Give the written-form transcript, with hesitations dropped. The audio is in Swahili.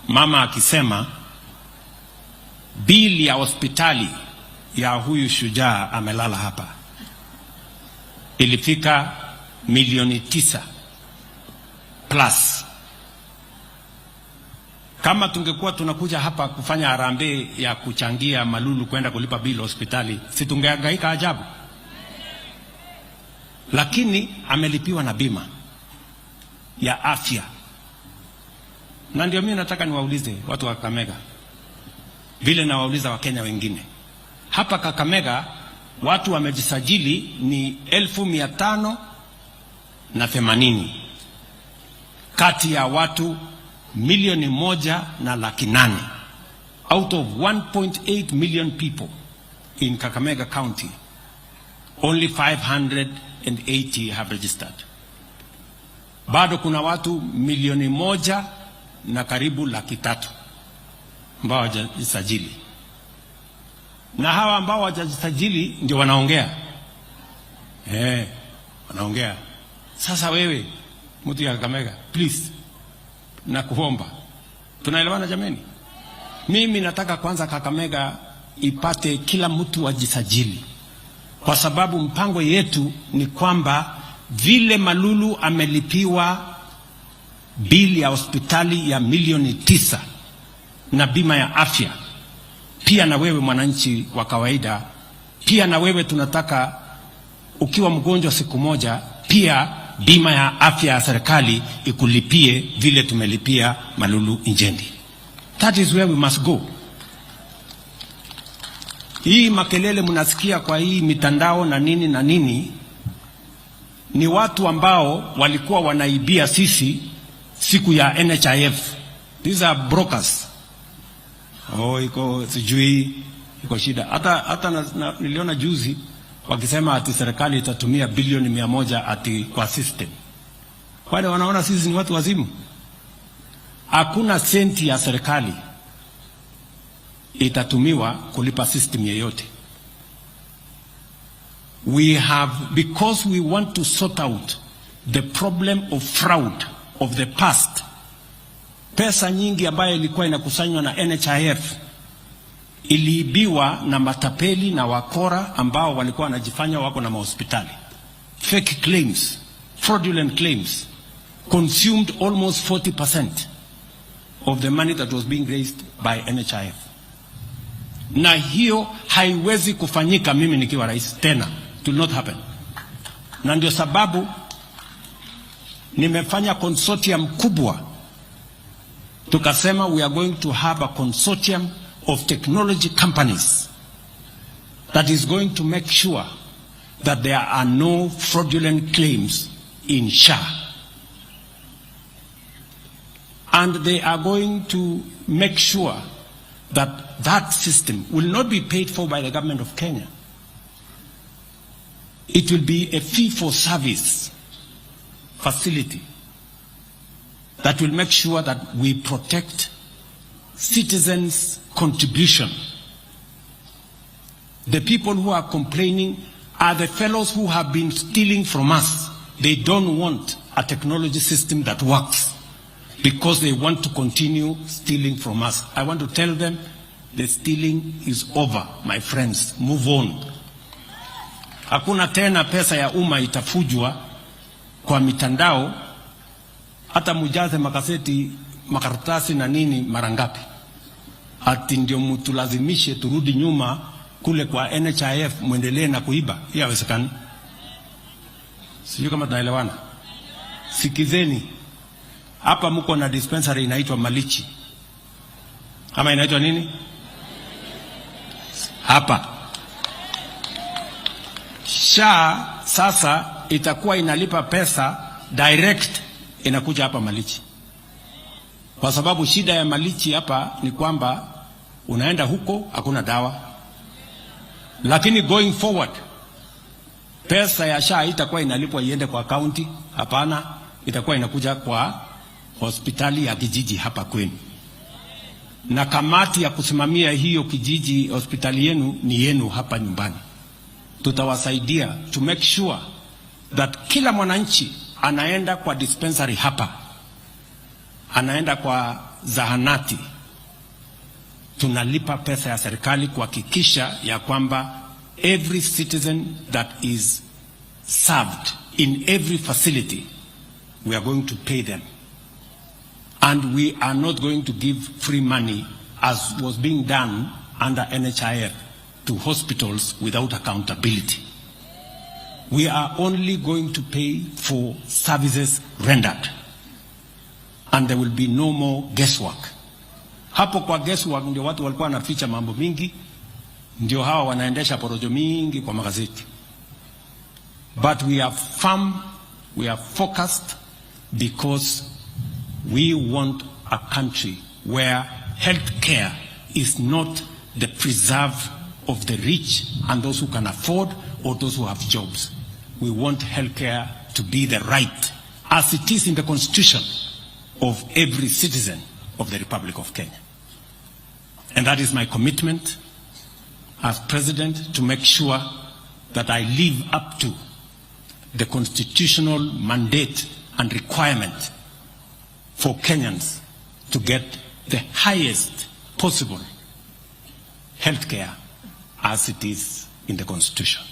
mama akisema bili ya hospitali ya huyu shujaa amelala hapa ilifika milioni 9 plus. Kama tungekuwa tunakuja hapa kufanya harambee ya kuchangia Malulu kwenda kulipa bili hospitali, si tungehangaika ajabu? Lakini amelipiwa na bima ya afya. Na ndio mimi nataka niwaulize watu wa Kakamega, vile nawauliza Wakenya wengine. Hapa Kakamega watu wamejisajili ni 1580 kati ya watu 1,800,000 out of 1.8 million people in Kakamega County. Only 580 have registered. Bado kuna watu 1,000,000 na karibu 300,000 ambao hawajisajili. Na hawa ambao hawajisajili ndio wanaongea. Wanaongea. Sasa wewe mtu ya Kakamega, please na kuomba. Tunaelewana jameni? Mimi nataka kwanza Kakamega ipate kila mtu ajisajili. Kwa sababu mpango yetu ni kwamba vile Malulu amelipiwa bili ya hospitali ya milioni 9 na bima ya afya, pia na wewe mwananchi wa kawaida, pia na wewe tunataka ukiwa mgonjwa siku moja, pia bima ya afya ya serikali ikulipie vile tumelipia Malulu Injendi. That is where we must go. Hii makelele mnasikia kwa hii mitandao na nini ni watu ambao walikuwa wanaibia sisi siku ya NHIF. These are brokers. Iko sijui iko shida. Hata niliona juzi wakisema ati serikali itatumia bilioni 100 ati kwa system. Wale wanaona sisi ni watu wazimu. Hakuna senti ya serikali itatumiwa kulipa system yeyote. Because we want to sort out the problem of fraud of the past. Pesa nyingi ambayo ilikuwa inakusanywa na NHIF iliibiwa na matapeli na wakora ambao walikuwa wanajifanya wako na mahospitali. Fake claims, fraudulent claims consumed almost 40% of the money that was being raised by NHIF. Na hiyo haiwezi kufanyika mimi nikiwa rais tena. It will not happen. Na ndio sababu nimefanya consortium kubwa. Tukasema we are going to have a consortium of technology companies that is going to make sure that there are no fraudulent claims in SHA. And they are going to make sure that that system will not be paid for by the government of Kenya. It will be a fee-for-service facility that will make sure that we protect citizens' contribution. The people who are complaining are the fellows who have been stealing from us. They don't want a technology system that works because they want to continue stealing from us. I want to tell them the stealing is over, my friends. Move on. Hakuna tena pesa ya umma itafujwa kwa mitandao. Hata mujaze makaseti, makaratasi na nini marangapi. Ati ndio mtulazimishe turudi nyuma kule kwa NHIF muendelee na kuiba. Hii haiwezekani. Sijui kama tunaelewana. Sikizeni. Hapa mko na dispensary inaitwa Malichi. Ama inaitwa nini? Hapa. SHA sasa itakuwa inalipa pesa direct inakuja hapa Malichi. Kwa sababu shida ya Malichi hapa ni kwamba unaenda huko hakuna dawa. Lakini going forward pesa ya SHA itakuwa inalipwa iende kwa county, hapana, itakuwa inakuja kwa hospitali ya kijiji hapa kwenu. Na kamati ya kusimamia hiyo kijiji hospitali yenu ni yenu hapa nyumbani. Tutawasaidia to make sure that kila mwananchi anaenda kwa dispensary hapa, anaenda kwa zahanati tunalipa pesa ya serikali kuhakikisha ya kwamba every citizen that is served in every facility, we are going to pay them. And we are not going to give free money as was being done under NHIF to hospitals without accountability. We are only going to pay for services rendered. And there will be no more guesswork. Hapo kwa guesswork ndio watu walikuwa wanaficha mambo mingi, ndio hawa wanaendesha porojo mingi kwa magazeti. But we are firm, we are focused, because we want a country where health care is not the preserve of the rich and those who can afford or those who have jobs. We want health care to be the right, as it is in the Constitution, of every citizen of the Republic of Kenya. And that is my commitment as President, to make sure that I live up to the constitutional mandate and requirement for Kenyans to get the highest possible health care as it is in the Constitution.